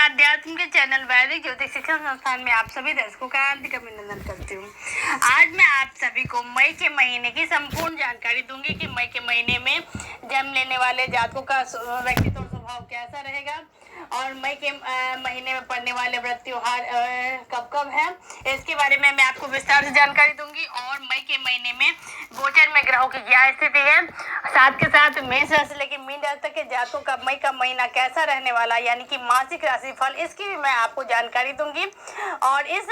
अध्यात्म के चैनल वैदिक ज्योतिष शिक्षण संस्थान में आप सभी दर्शकों का हार्दिक अभिनंदन करती हूँ। आज मैं आप सभी को मई के महीने की संपूर्ण जानकारी दूंगी कि मई के महीने में जन्म लेने वाले जातकों का व्यक्तित्व और स्वभाव कैसा रहेगा और मई के महीने में पड़ने वाले व्रत त्योहार कब कब है, इसके बारे में मैं आपको विस्तार से जानकारी दूंगी। और मई के महीने में गोचर में ग्रहों की क्या स्थिति है, साथ के साथ मेष राशि से लेकर मीन राशि तक के जातकों का मई का महीना कैसा रहने वाला है, यानी कि मासिक राशि फल, इसकी भी मैं आपको जानकारी दूंगी। और इस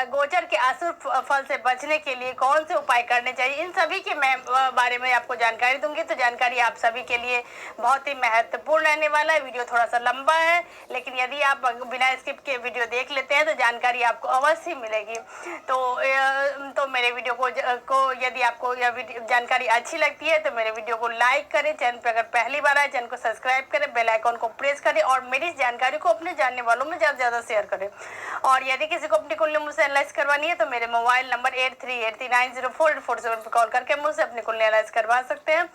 गोचर के अशुभ फल से बचने के लिए कौन से उपाय करने चाहिए, इन सभी के मैं बारे में आपको जानकारी दूंगी। तो जानकारी आप सभी के लिए बहुत ही महत्वपूर्ण रहने वाला है। वीडियो थोड़ा सा लंबा है, लेकिन यदि आप बिना स्किप के वीडियो देख लेते हैं तो जानकारी आपको अवश्य मिलेगी। तो मेरे वीडियो को यदि आपको यह जानकारी अच्छी लगती है तो मेरे वीडियो को लाइक करें, चैनल पर अगर पहली बार आए चैनल को सब्सक्राइब करें, बेल आइकन को प्रेस करें और मेरी इस जानकारी को अपने जानने वालों में ज़्यादा से ज़्यादा शेयर करें। और यदि किसी को अपनी कुंडली मुझसे एनालाइज करवानी है तो मेरे मोबाइल नंबर 8383904847 पर कॉल करके मुझसे अपनी कुंडली एनालाइज करवा सकते हैं।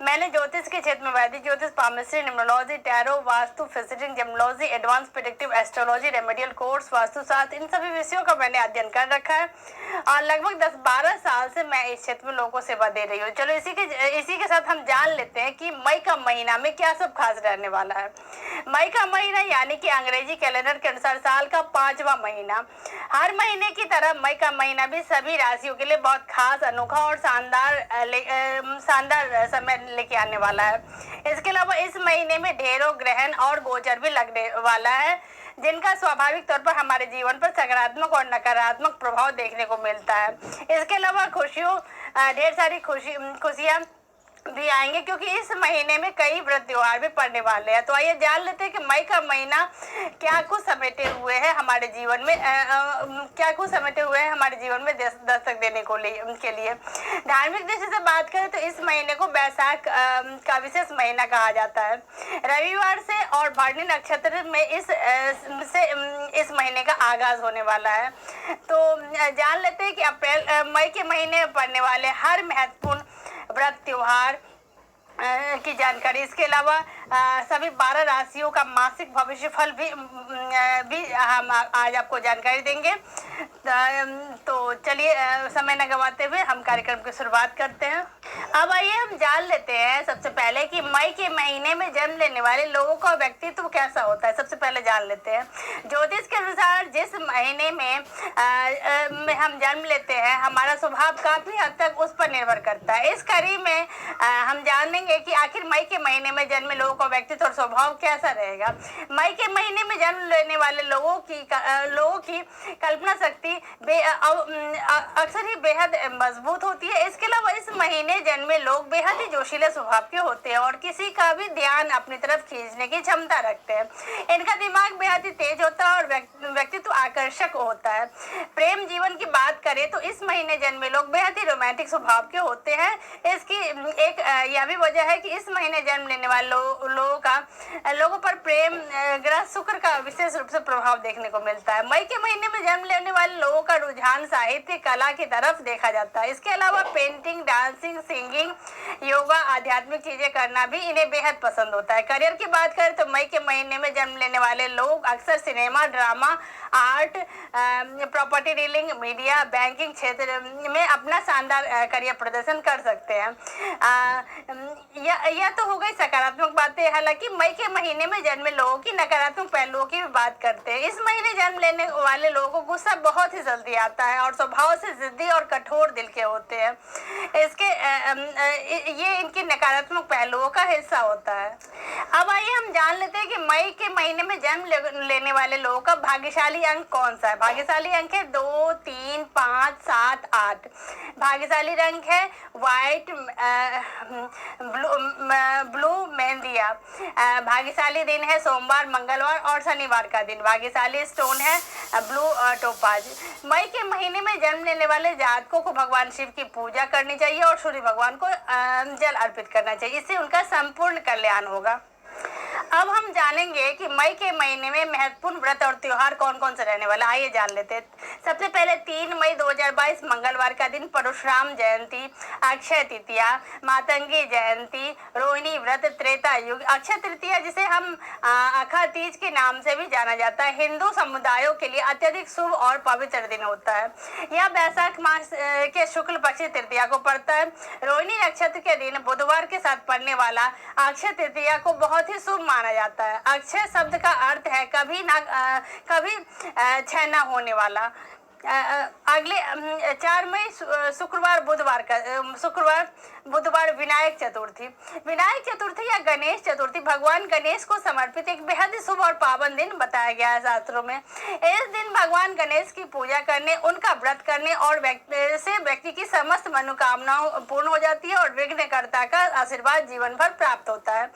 मैंने ज्योतिष के क्षेत्र में वैदिक ज्योतिष, पामिस्ट्री, न्यूमरोलॉजी, टैरो, वास्तु, फिजिटिंग, gemology, advance predictive astrology, remedial course, Vastushastra, इन सभी विषयों का मैंने अध्ययन कर रखा है और लगभग 10-12 साल से मैं इस क्षेत्र में लोगों को सेवा दे रही हूँ। चलो इसी के साथ हम जान लेते हैं कि मई का महीना में क्या सब खास रहने वाला है। मई का महीना यानी कि अंग्रेजी कैलेंडर के अनुसार साल का 5वां महीना। हर महीने की तरह मई का महीना भी सभी राशियों के लिए बहुत खास, अनोखा और शानदार समय लेके आने वाला है। इसके अलावा इस महीने में ढेरों ग्रहण और गोचर भी लगने वाला है, जिनका स्वाभाविक तौर पर हमारे जीवन पर सकारात्मक और नकारात्मक प्रभाव देखने को मिलता है। इसके अलावा ढेर सारी खुशियाँ भी आएंगे, क्योंकि इस महीने में कई व्रत त्योहार भी पड़ने वाले हैं। तो आइए जान लेते हैं कि मई का महीना क्या कुछ समेटे हुए है हमारे जीवन में, दस्तक देने के लिए। धार्मिक दृष्टि से बात करें तो इस महीने को बैसाख का विशेष महीना कहा जाता है। रविवार से और भरणी नक्षत्र में इस महीने का आगाज होने वाला है। तो जान लेते हैं कि मई के महीने में पड़ने वाले हर महत्वपूर्ण व्रत त्योहार की जानकारी। इसके अलावा सभी 12 राशियों का मासिक भविष्य फल भी हम आज आपको जानकारी देंगे। तो चलिए समय न गंवाते हुए हम कार्यक्रम की शुरुआत करते हैं। अब आइए हम जान लेते हैं सबसे पहले कि मई के महीने में जन्म लेने वाले लोगों का व्यक्तित्व कैसा होता है। सबसे पहले जान लेते हैं ज्योतिष के अनुसार जिस महीने में हम जन्म लेते हैं हमारा स्वभाव काफी हद तक उस पर निर्भर करता है। इस कड़ी में हम जानेंगे कि आखिर मई के महीने में जन्मे लोगों का व्यक्तित्व और स्वभाव कैसा रहेगा। मई के महीने में जन्म लेने वाले लोगों की कल्पना शक्ति अक्सर ही बेहद मजबूत होती है। इसके अलावा इस महीने जन्मे लोग बेहद ही जोशीले स्वभाव के होते हैं और किसी का भी ध्यान अपनी तरफ खींचने की क्षमता रखते हैं। इनका दिमाग बेहद ही तेज होता है और व्यक्तित्व आकर्षक होता है। प्रेम जीवन की बात करें तो इस महीने जन्मे लोग बेहद ही रोमांटिक स्वभाव के होते हैं। इसकी एक यह भी वजह है कि इस महीने जन्म लेने वाले लोगों पर प्रेम ग्रह शुक्र का विशेष रूप से प्रभाव देखने को मिलता है। मई के महीने में जन्म लेने वाले लोगों का रुझान साहित्य कला की तरफ देखा जाता है। इसके अलावा पेंटिंग, डांसिंग, सिंगिंग, योगा, आध्यात्मिक चीजें करना भी इन्हें बेहद पसंद होता है। करियर की बात करें तो मई के महीने में जन्म लेने वाले लोग अक्सर cinema, drama, art, property dealing, media, banking क्षेत्र में अपना शानदार करियर प्रदर्शन कर सकते हैं। यह तो हो गई सकारात्मक बातें। हालांकि मई के महीने में जन्मे लोगों की नकारात्मक पहलुओं की भी बात करते हैं। इस महीने जन्म लेने वाले लोगों को गुस्सा बहुत ही जल्दी आता है और स्वभाव से जिद्दी और कठोर दिल के होते हैं। ये इनकी नकारात्मक पहलुओं का हिस्सा होता है। अब आइए हम जान लेते हैं कि मई के महीने में जन्म लेने वाले लोगों का भाग्यशाली अंक कौन सा है। भाग्यशाली अंक है 2, 3, 5, 7, 8। भाग्यशाली रंग है व्हाइट, ब्लू मेहंदिया। भाग्यशाली दिन है सोमवार, मंगलवार और शनिवार का दिन। भाग्यशाली स्टोन है ब्लू टोपाज। मई के महीने में जन्म लेने वाले जातकों को भगवान शिव की पूजा करनी चाहिए और सूर्य भगवान को जल अर्पित करना चाहिए। इससे उनका संपूर्ण कल्याण होगा। अब हम जानेंगे कि मई के महीने में महत्वपूर्ण व्रत और त्योहार कौन कौन से रहने वाला। आइए जान लेते हैं। सबसे पहले 3 मई 2022 मंगलवार का दिन परशुराम जयंती, अक्षय तृतीया, मातंगी जयंती, रोहिणी व्रत, त्रेता युग। अक्षय तृतीया जिसे हम अखा तीज के नाम से भी जाना जाता है, हिंदू समुदायों के लिए अत्यधिक शुभ और पवित्र दिन होता है। यह बैसाख मास के शुक्ल पक्ष तृतीया को पड़ता है। रोहिणी नक्षत्र के दिन बुधवार के साथ पड़ने वाला अक्षय तृतीया को बहुत ही शुभ माना जाता है। अक्षय शब्द का अर्थ है कभी क्षय न होने वाला। अगले 4 मई शुक्रवार बुधवार विनायक चतुर्थी। विनायक चतुर्थी या गणेश चतुर्थी भगवान गणेश को समर्पित एक बेहद शुभ और पावन दिन बताया गया है शास्त्रों में। इस दिन भगवान गणेश की पूजा करने, उनका व्रत करने और व्यक्ति की समस्त मनोकामनाएं पूर्ण हो जाती है और विघ्नकर्ता का आशीर्वाद जीवन भर प्राप्त होता है।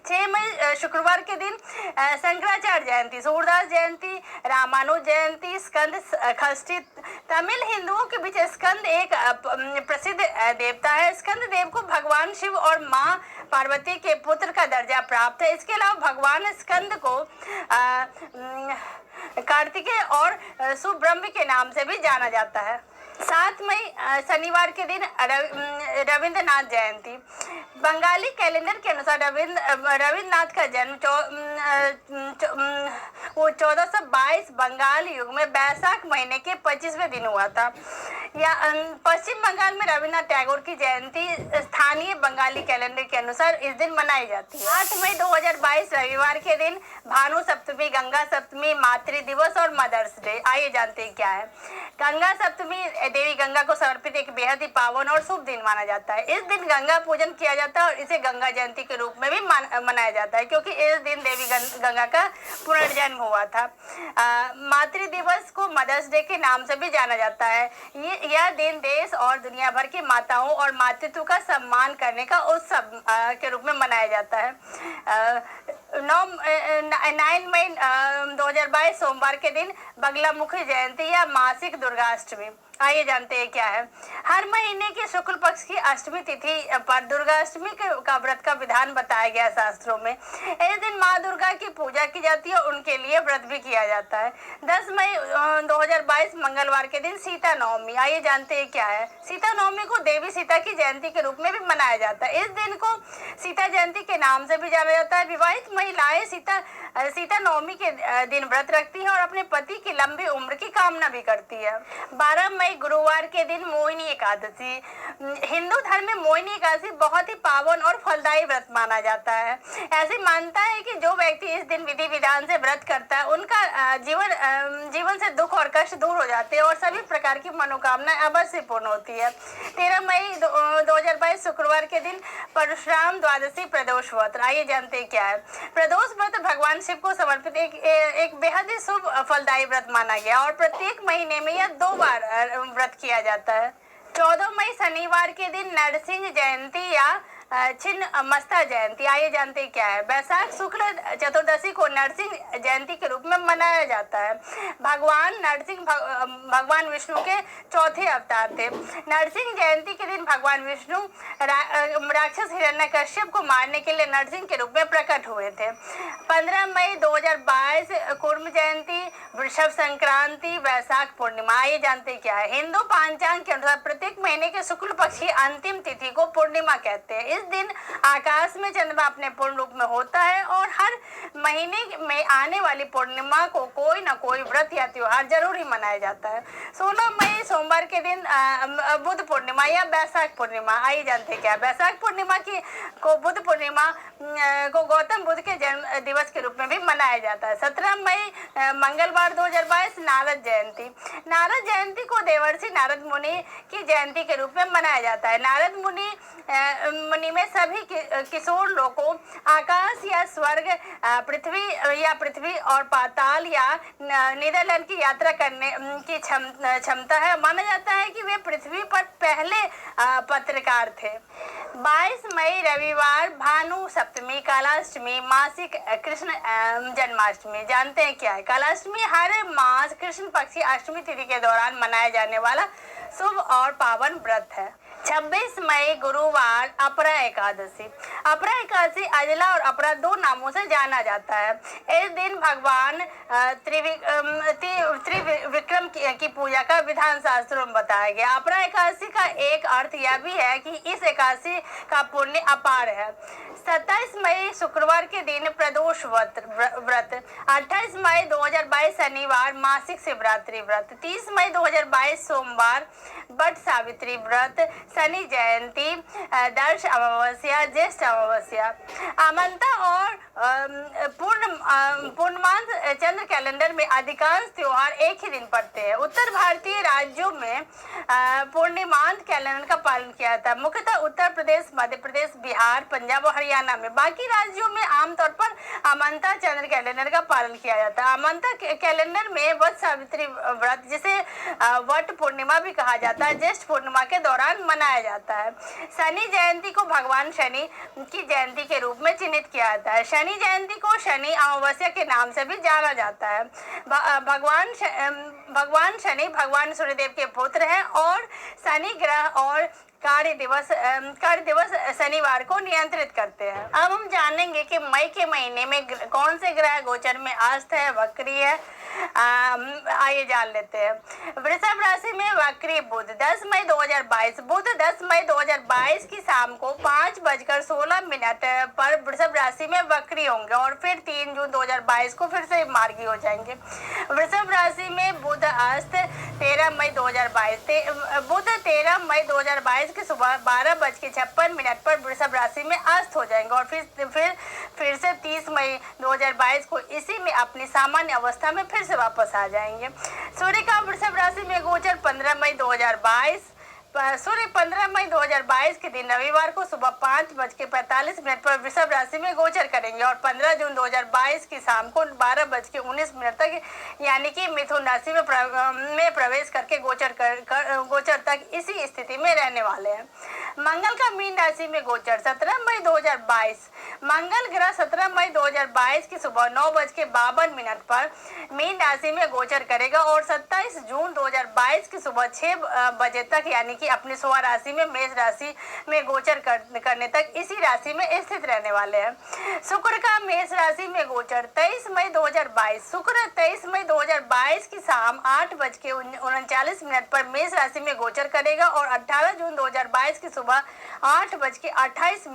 6 मई शुक्रवार के दिन शंकराचार्य जयंती, सूरदास जयंती, रामानुज जयंती, स्कंद षष्ठी। तमिल हिंदुओं के बीच स्कंद एक प्रसिद्ध देवता है। स्कंद देव को भगवान शिव और मां पार्वती के पुत्र का दर्जा प्राप्त है। इसके अलावा भगवान स्कंद को कार्तिकेय और सुब्रह्मण्य के नाम से भी जाना जाता है। 7 मई शनिवार के दिन रविंद्रनाथ जयंती। बंगाली कैलेंडर के अनुसार रविंद्रनाथ का जन्म 1422 बंगाल युग में बैसाख महीने के 25वें दिन हुआ था। पश्चिम बंगाल में रविन्द्रनाथ टैगोर की जयंती स्थानीय बंगाली कैलेंडर के अनुसार इस दिन मनाई जाती है। 8 मई 2022 रविवार के दिन भानु सप्तमी, गंगा सप्तमी, मातृ दिवस और मदर्स डे। आइए जानते हैं क्या है। गंगा सप्तमी देवी गंगा को समर्पित एक बेहद ही पावन और शुभ दिन माना जाता है। इस दिन गंगा पूजन किया जाता है और इसे गंगा जयंती के रूप में भी मनाया जाता है, क्योंकि इस दिन देवी गंगा का पुनर्जन्म हुआ था। मातृ दिवस को मदर्स डे के नाम से भी जाना जाता है। यह दिन देश और दुनिया भर की माताओं और मातृत्व का सम्मान करने का उत्सव के रूप में मनाया जाता है। 9 मई 2022 सोमवार के दिन बगलामुखी जयंती या मासिक दुर्गाष्टमी। आइए जानते हैं क्या है। हर महीने के शुक्ल पक्ष की अष्टमी तिथि पर दुर्गाष्टमी का व्रत का विधान बताया गया शास्त्रों में। इस दिन माँ दुर्गा की पूजा की जाती है और उनके लिए व्रत भी किया जाता है। 10 मई 2022 मंगलवार के दिन सीता नवमी। आइए जानते हैं क्या है। सीता नवमी को देवी सीता की जयंती के रूप में भी मनाया जाता है। इस दिन को सीता जयंती के नाम से भी जाना जाता है। विवाहित महिलाएं सीता नवमी के दिन व्रत रखती है और अपने पति की लंबी उम्र की कामना भी करती है। 12 मई गुरुवार के दिन मोहिनी एकादशी। हिंदू धर्म में मोहिनी एकादशी बहुत ही पावन और फलदायी व्रत माना जाता है। ऐसी मान्यता है कि जो व्यक्ति इस दिन विधि विधान से व्रत करता है, उनका जीवन से दुख और कष्ट दूर हो जाते हैं और सभी प्रकार की मनोकामनाएं अवश्य पूर्ण होती है। 13 मई 2022 शुक्रवार के दिन परशुराम द्वादशी प्रदोष व्रत। आइए जानते हैं क्या है। प्रदोष व्रत भगवान शिव को समर्पित एक बेहद ही शुभ फलदायी व्रत माना गया और प्रत्येक महीने में यह 2 बार व्रत किया जाता है। 14 मई शनिवार के दिन नरसिंह जयंती या छिन्न मस्ता जयंती। आइए जानते हैं क्या है। बैसाख शुक्ल चतुर्दशी को नरसिंह जयंती के रूप में मनाया जाता है। भगवान नरसिंह भगवान विष्णु के चौथे अवतार थे। नरसिंह जयंती के दिन भगवान विष्णु राक्षस हिरण्यकश्यप को मारने के लिए नरसिंह के रूप में प्रकट हुए थे। 15 मई 2022 कुर्म जयंती, वृषभ संक्रांति, वैशाख पूर्णिमा। आइए जानते हैं क्या है। हिंदू पंचांग के अनुसार प्रत्येक महीने के शुक्ल पक्ष की अंतिम तिथि को पूर्णिमा कहते हैं। इस दिन आकाश में चंद्रमा अपने पूर्ण रूप में होता है और हर महीने में आने वाली पूर्णिमा को कोई न कोई व्रत या त्योहार जरूर ही मनाया जाता है। 16 मई सोमवार के दिन बुद्ध पूर्णिमा या बैसाख पूर्णिमा। आइए जानते हैं क्या। बैसाख पूर्णिमा को बुद्ध पूर्णिमा को गौतम बुद्ध के जन्म दिवस के रूप में भी मनाया जाता है। 17 मई मंगलवार 2022 नारद जयंती। नारद जयंती को देवर्षि नारद मुनि की जयंती के रूप में मनाया जाता है। नारद मुनि में सभी किशोर लोगों, आकाश या स्वर्ग, पृथ्वी और पाताल या नीदरलैंड की यात्रा करने की क्षमता है। माना जाता है कि वे पृथ्वी पर पहले पत्रकार थे। 22 मई रविवार भानु सप्तमी, कालाष्टमी, मासिक कृष्ण जन्माष्टमी। जानते हैं क्या है। कालाष्टमी हर मास कृष्ण पक्ष की अष्टमी तिथि के दौरान मनाया जाने वाला शुभ और पावन व्रत है। 26 मई गुरुवार अपरा एकादशी। अपरा एकादशी अजला और अपरा दो नामों से जाना जाता है। इस दिन भगवान त्रिविक्रम की पूजा का विधान शास्त्रों में बताया गया। अपरा एकादशी का एक अर्थ यह भी है कि इस एकादशी का पुण्य अपार है। 27 मई शुक्रवार के दिन प्रदोष व्रत, 28 मई 2022 शनिवार मासिक शिवरात्रि व्रत, 30 मई 2022 सोमवार बट सावित्री व्रत, शनि जयंती, दर्श अमावस्या, ज्येष्ठ अमावस्या। अमंता और पूर्णमांत चंद्र कैलेंडर में अधिकांश त्योहार एक ही दिन पड़ते हैं। उत्तर भारतीय राज्यों में पूर्णिमांत कैलेंडर का पालन किया जाता है, मुख्यतः उत्तर प्रदेश, मध्य प्रदेश, बिहार, पंजाब और हरियाणा में। बाकी राज्यों में आमतौर पर अमंता चंद्र कैलेंडर का पालन किया जाता है। अमंता कैलेंडर में वट सावित्री व्रत, जिसे वट पूर्णिमा भी कहा जाता है, ज्येष्ठ पूर्णिमा के दौरान मनाया जाता है। शनि जयंती को भगवान शनि की जयंती के रूप में चिन्हित किया जाता है। शनि जयंती को शनि अमावस्या के नाम से भी जाना जाता है। भगवान शनि भगवान सूर्यदेव के पुत्र हैं और शनि ग्रह और कार्य दिवस शनिवार को नियंत्रित करते हैं। अब हम जानेंगे कि मई के महीने में कौन से ग्रह गोचर में अस्त है, वक्री है। आइए जान लेते हैं। वृषभ राशि में वक्री बुध 10 मई 2022, बुध 10 मई 2022 की शाम को 5:16 पर वृषभ राशि में वक्री होंगे और फिर 3 जून 2022 को फिर से मार्गी हो जाएंगे। वृषभ राशि में बुध अस्त 13 मई 2022, बुध 13 मई 2022 की सुबह 12:56 पर वृषभ राशि में अस्त हो जाएंगे और फिर से 30 मई 2022 को इसी में अपनी सामान्य अवस्था में फिर से वापस आ जाएंगे। सूर्य का वृषभ राशि में गोचर 15 मई 2022, सूर्य 15 मई 2022 के दिन रविवार को सुबह 5:45 पर वृषभ राशि में गोचर करेंगे और 15 जून 2022 की शाम को 12:19 तक यानी कि मिथुन राशि में प्रवेश करके गोचर तक इसी स्थिति में रहने वाले हैं। मंगल का मीन राशि में गोचर 17 मई 2022, मंगल ग्रह 17 मई 2022 की सुबह 9:52 पर मीन राशि में गोचर करेगा और 27 जून 2022 की सुबह 6 बजे तक यानी कि अपनी स्व राशि में मेष राशि में गोचर करने तक इसी राशि में स्थित रहने वाले हैं। शुक्र का मेष राशि में गोचर 23 मई 2022, शुक्र 23 मई 2022 की शाम 8:39 पर मेष राशि में गोचर करेगा और 18 जून 2022 की सुबह 8:28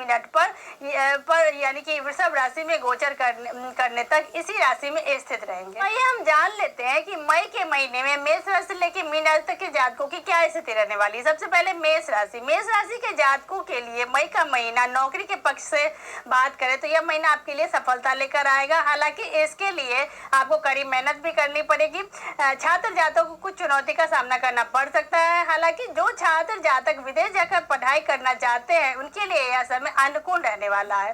पर यानी कि वृषभ राशि में गोचर करने तक इसी राशि में स्थित रहेंगे। आइए हम जान लेते हैं कि मई के महीने में मेष राशि लेकर मीन राशि तक के जातकों की क्या स्थिति रहने वाली है। सबसे पहले मेष राशि के जातकों के लिए मई का महीना नौकरी के पक्ष से बात करें तो यह महीना आपके लिए सफलता लेकर आएगा। हालांकि इसके लिए आपको कड़ी मेहनत भी करनी पड़ेगी। छात्र जातकों को कुछ चुनौती का सामना करना पड़ सकता है। हालांकि जो छात्र जातक विदेश जाकर पढ़ाई करना चाहते हैं उनके लिए यह समय अनुकूल रहने वाला है।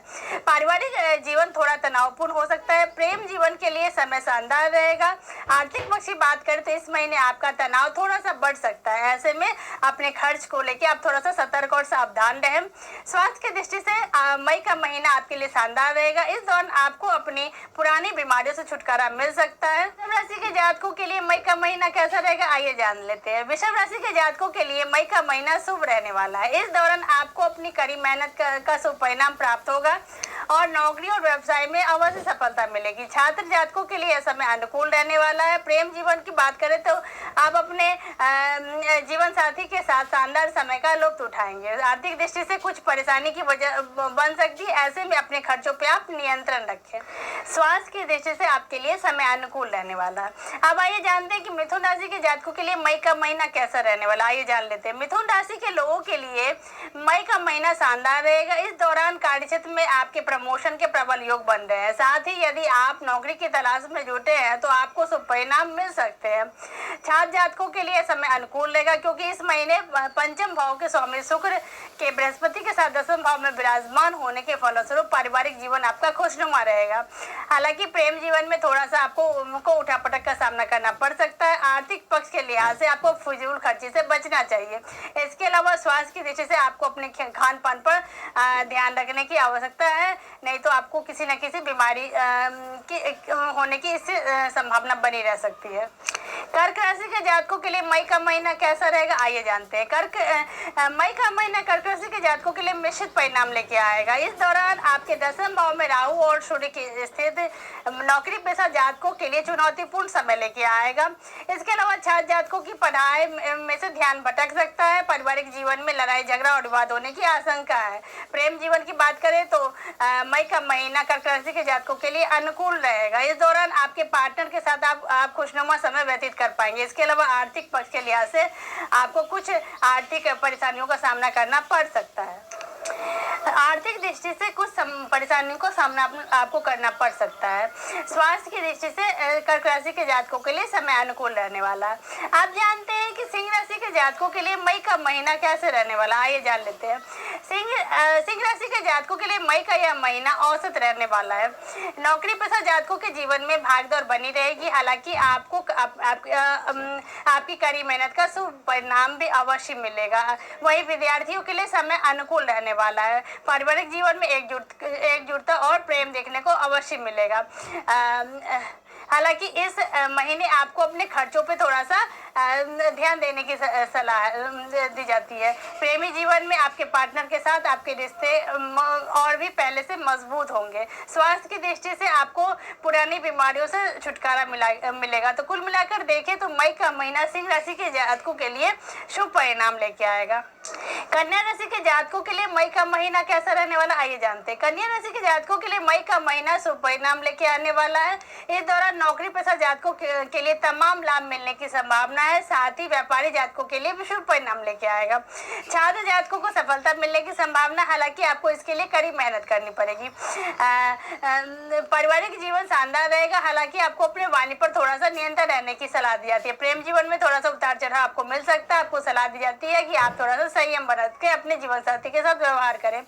पारिवारिक जीवन थोड़ा तनावपूर्ण हो सकता है। प्रेम जीवन के लिए समय शानदार रहेगा। आर्थिक पक्ष की बात करें तो इस महीने आपका तनाव थोड़ा सा बढ़ सकता है। ऐसे में अपने खर्च को लेकर आप थोड़ा सा सतर्क और सावधान रहें। स्वास्थ्य की दृष्टि से मई का महीना आपके लिए शानदार रहेगा। इस दौरान आपको अपनी पुरानी बीमारियों से छुटकारा मिल सकता है। वृषभ राशि के जातकों के लिए मई का महीना कैसा रहेगा आइए जान लेते हैं। वृषभ राशि के जातकों के लिए मई का महीना शुभ रहने वाला है। इस दौरान आपको अपनी कड़ी मेहनत का शुभ परिणाम प्राप्त होगा और नौकरी और व्यवसाय में अवश्य सफलता मिलेगी। छात्र जातकों के लिए यह समय अनुकूल रहने वाला है। प्रेम जीवन की बात करें तो आप अपने जीवन साथी के साथ शानदार समय का लुत्फ उठाएंगे। आर्थिक दृष्टि से कुछ परेशानी की वजह बन सकती है। ऐसे में अपने खर्चों पे आप नियंत्रण रखें। स्वास्थ्य की दृष्टि से आपके लिए समय अनुकूल रहने वाला है। अब आइए जानते हैं कि मिथुन राशि के जातकों के लिए मई का महीना कैसा रहने वाला है। आइए जान लेते हैं। मिथुन राशि के लोगों के लिए मई का महीना शानदार रहेगा। इस दौरान कार्यक्षेत्र में आपके प्रमोशन के प्रबल योग बन रहे हैं। साथ ही यदि आप नौकरी की तलाश में जुटे हैं तो आपको शुभ परिणाम मिल सकते हैं। छात्र जातकों के लिए समय अनुकूल रहेगा क्योंकि इस महीने पंचम भाव के स्वामी शुक्र के बृहस्पति के साथ 10वें भाव में विराजमान होने के फलस्वरूप पारिवारिक जीवन आपका खुशनुमा रहेगा। हालांकि प्रेम जीवन में थोड़ा सा आपको उठापटक का सामना करना पड़ सकता है। आर्थिक पक्ष के लिहाज से आपको फिजूल खर्ची से बचना चाहिए। इसके अलावा स्वास्थ्य की दृष्टि से आपको अपने खान पान पर ध्यान रखने की आवश्यकता है, नहीं तो आपको किसी न किसी बीमारी होने की इससे संभावना बनी रह सकती है। कर्क राशि के जातकों के लिए मई का महीना कैसा रहेगा, आइए जानते हैं। मई का महीना कर्क राशि के जातकों के लिए मिश्रित परिणाम लेके आएगा। इस दौरान आपके 10वें भाव में राहु और सूर्य की स्थित नौकरी पेशा जातकों के लिए चुनौतीपूर्ण समय लेके आएगा। इसके अलावा छात्र जातकों की पढ़ाई में से ध्यान भटक सकता है। पारिवारिक जीवन में लड़ाई झगड़ा और विवाद होने की आशंका है। प्रेम जीवन की बात करें तो मई का महीना कर्क राशि के जातकों के लिए अनुकूल रहेगा। इस दौरान आपके पार्टनर के साथ आप खुशनुमा समय व्यतीत कर पाएंगे। इसके अलावा आर्थिक पक्ष के लिहाज से आपको कुछ आर्थिक परेशानियों का सामना करना पड़ सकता है। आर्थिक दृष्टि से कुछ परेशानियों का सामना आपको करना पड़ सकता है। स्वास्थ्य की दृष्टि से कर्क राशि के जातकों के लिए समय अनुकूल रहने वाला है। आप जानते हैं कि सिंह राशि के जातकों के लिए मई का महीना कैसे रहने वाला, आइए जान लेते हैं। सिंह राशि के जातकों के लिए मई का यह महीना औसत रहने वाला है। नौकरी पेशा जातकों के जीवन में भागदौड़ बनी रहेगी। हालांकि आपको आपकी कड़ी मेहनत का शुभ परिणाम भी अवश्य मिलेगा। वहीं विद्यार्थियों के लिए समय अनुकूल रहने वाला है। पारिवारिक जीवन में एकजुटता और प्रेम देखने को अवश्य मिलेगा। हालांकि इस महीने आपको अपने खर्चों पे थोड़ा सा ध्यान देने की सलाह दी जाती है। प्रेमी जीवन में आपके पार्टनर के साथ आपके रिश्ते और भी पहले से मजबूत होंगे। स्वास्थ्य की दृष्टि से आपको पुरानी बीमारियों से छुटकारा मिलेगा। तो कुल मिलाकर देखें तो मई का महीना सिंह राशि के जातकों के लिए शुभ परिणाम लेके आएगा। कन्या राशि के जातकों के लिए मई का महीना कैसा रहने वाला, आइए जानते हैं। कन्या राशि के जातकों के लिए मई का महीना शुभ परिणाम लेके आने वाला है। इस दौरान नौकरी पेशा जातकों के लिए तमाम लाभ मिलने की संभावना है। साथ ही व्यापारी जातकों के लिए भी शुभ परिणाम लेके आएगा। छात्र जातकों को सफलता मिलने की संभावना, हालांकि आपको इसके लिए कड़ी मेहनत करनी पड़ेगी। पारिवारिक जीवन शानदार रहेगा। हालांकि आपको अपने वाणी पर थोड़ा सा नियंत्रण रहने की सलाह दी जाती है। प्रेम जीवन में थोड़ा सा उतार चढ़ाव आपको मिल सकता है। आपको सलाह दी जाती है कि आप थोड़ा सा संयम बरत के अपने जीवन साथी के साथ व्यवहार करें।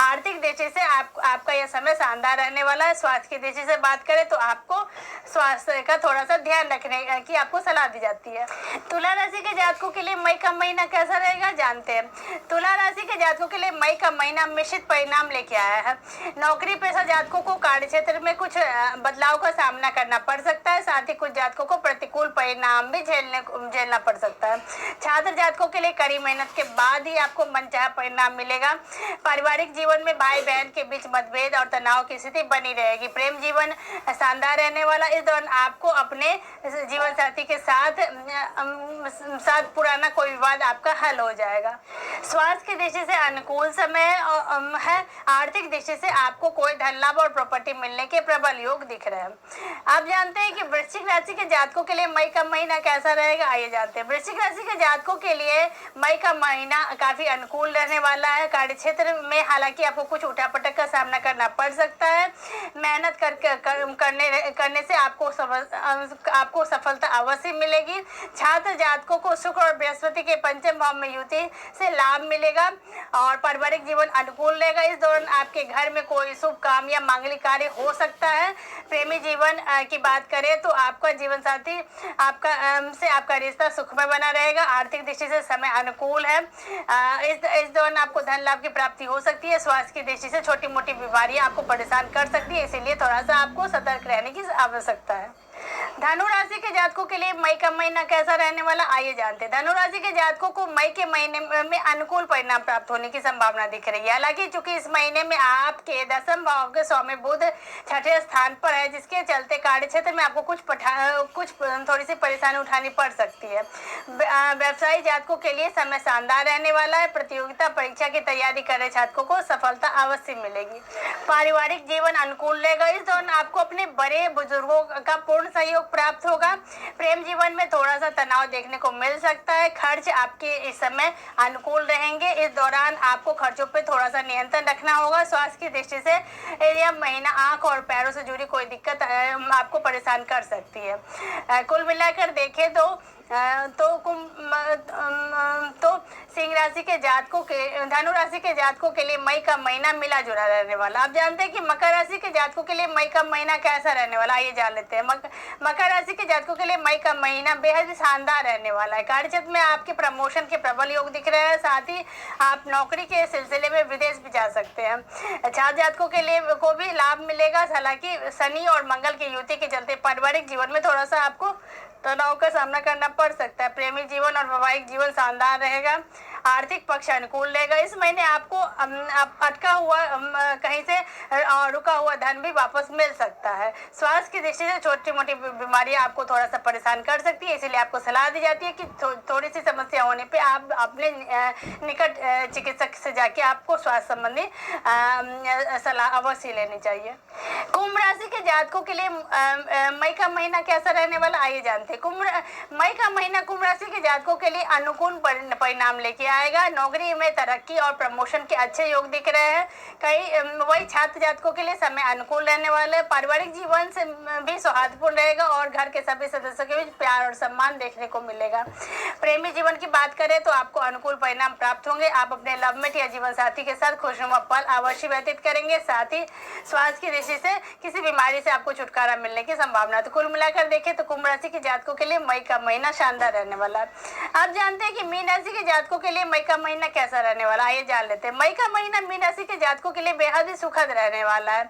आर्थिक दृष्टि से आपका यह समय शानदार रहने वाला है। स्वास्थ्य की दृष्टि से बात करें तो आपको स्वास्थ्य का थोड़ा सा ध्यान रखने की आपको सलाह दी जाती है। तुला राशि के जातकों के लिए मई का महीना कैसा रहेगा, जानते हैं। तुला राशि के जातकों के लिए मई का महीना मिश्रित परिणाम लेके आया है। नौकरी पेशा जातकों को कार्य क्षेत्र में कुछ बदलाव का सामना करना पड़ सकता है। साथ ही कुछ जातकों को प्रतिकूल परिणाम भी झेलना पड़ सकता है। छात्र जातकों के लिए कड़ी मेहनत के बाद ही आपको मनचाहा परिणाम मिलेगा। पारिवारिक जीवन में भाई बहन के बीच मतभेद और तनाव की स्थिति बनी रहेगी। प्रेम जीवन शानदार रहने वाला। इस दौरान आपको अपने जीवन साथी के साथ पुराना कोई विवाद आपका हल हो जाएगा। स्वास्थ्य की दृष्टि से अनुकूल समय है। आर्थिक दृष्टि से आपको कोई धन लाभ और प्रॉपर्टी मिलने के प्रबल योग दिख रहे हैं। आप जानते हैं कि वृश्चिक राशि के जातकों के लिए मई का महीना कैसा रहेगा, आइए जानते हैं। वृश्चिक राशि के जातकों के लिए मई का महीना काफी अनुकूल रहने वाला है। कार्य क्षेत्र में हालांकि आपको कुछ उठापटक का सामना करना पड़ सकता है। मेहनत करने से आपको सफलता अवश्य मिलेगी। छात्र जातकों को शुक्र और बृहस्पति के पंचम भाव में युति से लाभ मिलेगा और पारिवारिक जीवन अनुकूल रहेगा। इस दौरान आपके घर में कोई शुभ काम या मांगलिक कार्य हो सकता है। प्रेमी जीवन की बात करें तो आपका जीवन साथी आपका रिश्ता सुखमय बना रहेगा। आर्थिक दृष्टि से समय अनुकूल है। इस दौरान आपको धन लाभ की प्राप्ति हो सकती है। स्वास्थ्य की दृष्टि से छोटी मोटी बीमारियां आपको परेशान कर सकती है, इसीलिए थोड़ा सा आपको सतर्क रहने की आवश्यकता है। धनु राशि के जातकों के लिए मई का महीना कैसा रहने वाला, आइए जानते हैं। धनु राशि के जातकों को मई के महीने में अनुकूल परिणाम प्राप्त होने की संभावना दिख रही है। हालांकि चूंकि इस महीने में आपके 10वें भाव के स्वामी बुध छठे स्थान पर है, जिसके चलते कार्य क्षेत्र में आपको कुछ थोड़ी सी परेशानी उठानी पड़ सकती है। व्यवसायी जातकों के लिए समय शानदार रहने वाला है। प्रतियोगिता परीक्षा की तैयारी कर रहे जातकों को सफलता अवश्य मिलेगी। पारिवारिक जीवन अनुकूल रहेगा। इस दौरान आपको अपने बड़े बुजुर्गों का पूर्ण सहयोग प्राप्त होगा। प्रेम जीवन में थोड़ा सा तनाव देखने को मिल सकता है। खर्च आपके इस समय अनुकूल रहेंगे। इस दौरान आपको खर्चों पे थोड़ा सा नियंत्रण रखना होगा। स्वास्थ्य की दृष्टि से यह महीना आंख और पैरों से जुड़ी कोई दिक्कत आपको परेशान कर सकती है। कुल मिलाकर देखें तो सिंह राशि के जातकों के धनु राशि के जातकों के लिए मई का महीना मिला जुला रहने वाला। आप जानते हैं कि मकर राशि के जातकों के लिए मई का महीना कैसा रहने वाला, आइए जान लेते हैं। मकर राशि के जातकों के लिए मई का महीना बेहद ही शानदार रहने वाला है। कार्य क्षेत्र में आपके प्रमोशन के प्रबल योग दिख रहे हैं। साथ ही आप नौकरी के सिलसिले में विदेश भी जा सकते हैं। छात्र जातकों के लिए को भी लाभ मिलेगा। हालांकि शनि और मंगल की युति के चलते पारिवारिक जीवन में थोड़ा सा आपको तनाव का सामना करना पड़ सकता है। प्रेमी जीवन और वैवाहिक जीवन शानदार रहेगा। आर्थिक पक्ष अनुकूल रहेगा। इस महीने आपको अटका हुआ कहीं से रुका हुआ धन भी वापस मिल सकता है। स्वास्थ्य की दृष्टि से छोटी मोटी बीमारियां आपको थोड़ा सा परेशान कर सकती है, इसलिए आपको सलाह दी जाती है कि थोड़ी सी समस्या होने पे आप अपने निकट चिकित्सक से जाके आपको स्वास्थ्य संबंधी सलाह अवश्य लेनी चाहिए। कुंभ राशि के जातकों के लिए मई का महीना कैसा रहने वाला, आइए जानते हैं। मई का महीना कुंभ राशि के जातकों के लिए अनुकूल परिणाम लेके आएगा। नौकरी में तरक्की और प्रमोशन के अच्छे योग दिख रहे हैं। वही छात्र जातकों के लिए समय अनुकूल रहने वाला है। पारिवारिक जीवन से भी सौहार्दपूर्ण रहेगा और घर के सभी सदस्यों के बीच प्यार और सम्मान देखने को मिलेगा। प्रेमी जीवन की बात करें तो आपको अनुकूल परिणाम प्राप्त होंगे। आप अपने लवमेट या जीवन साथी के साथ खुशनुमा पल अवश्य व्यतीत करेंगे। साथ ही स्वास्थ्य की दृष्टि से किसी बीमारी से आपको छुटकारा मिलने की संभावना। तो कुल मिलाकर देखें तो कुंभ राशि के जातकों के लिए मई का महीना शानदार रहने वाला है। आप जानते हैं कि मीन राशि के जातकों के लिए मई का महीना कैसा रहने वाला, आइए जान लेते हैं। मई का महीना मीन राशि के जातकों के लिए बेहद ही सुखद रहने वाला है।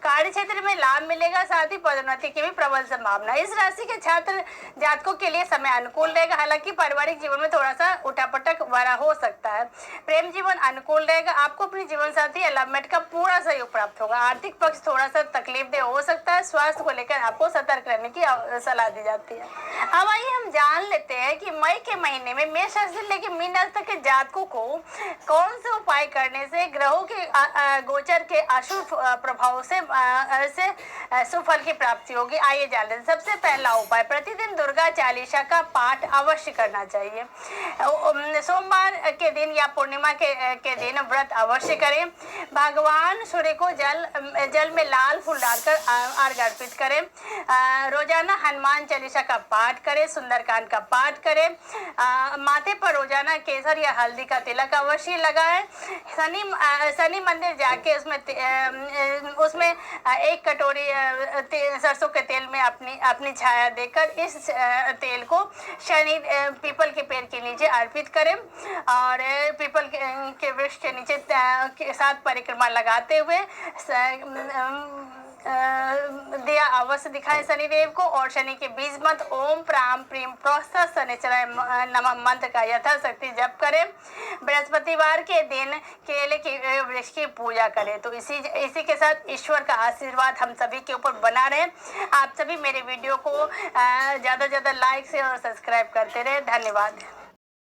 कार्य क्षेत्र में लाभ मिलेगा, साथ ही पदोन्नति की भी प्रबल संभावना। इस राशि के छात्र जातकों के लिए समय अनुकूल रहेगा। हालांकि पारिवारिक जीवन में थोड़ा सा उठापटक वाला हो सकता है। प्रेम जीवन अनुकूल रहेगा। आपको अपने जीवन साथी या लवमेट का पूरा सहयोग प्राप्त होगा। आर्थिक पक्ष थोड़ा सा तकलीफ दे हो सकता है। स्वास्थ्य को लेकर आपको सतर्क रहने की सलाह दी जाती है। अब आइए हम जान लेते हैं कि मई के महीने में मेष राशि से लेकर मीन राशि तक के जातकों को कौन से उपाय करने से ग्रहों के गोचर के अशुभ प्रभाव से सुफल की प्राप्ति होगी, आइए जान लेते हैं। सबसे पहला उपाय, प्रतिदिन दुर्गा चालीसा का पाठ अवश्य करना चाहिए। सोमवार के दिन या पूर्णिमा के दिन व्रत अवश्य करें। भगवान सूर्य को जल में लाल फूल डालकर अर्घ्य अर्पित करें। रोजाना हनुमान चालीसा का पाठ करें। सुंदरकांड का पाठ करें। माथे पर रोजाना केसर या हल्दी का तिलक अवश्य लगाएं। शनि मंदिर जाके उसमें 1 कटोरी सरसों के तेल में अपनी छाया देकर इस तेल को शनि पीपल के पेड़ के नीचे अर्पित करें और पीपल के वृक्ष के नीचे 7 परिक्रमा लगाते हुए दिया अवश्य दिखाएं शनिदेव को। और शनि के बीज मंत्र ओम प्राम प्रीम प्रोस्ता शनिचराय नमः मंत्र का यथाशक्ति जप करें। बृहस्पतिवार के दिन केले के वृक्ष की पूजा करें। तो इसी के साथ ईश्वर का आशीर्वाद हम सभी के ऊपर बना रहे। आप सभी मेरे वीडियो को ज़्यादा से ज़्यादा लाइक से और सब्सक्राइब करते रहे। धन्यवाद।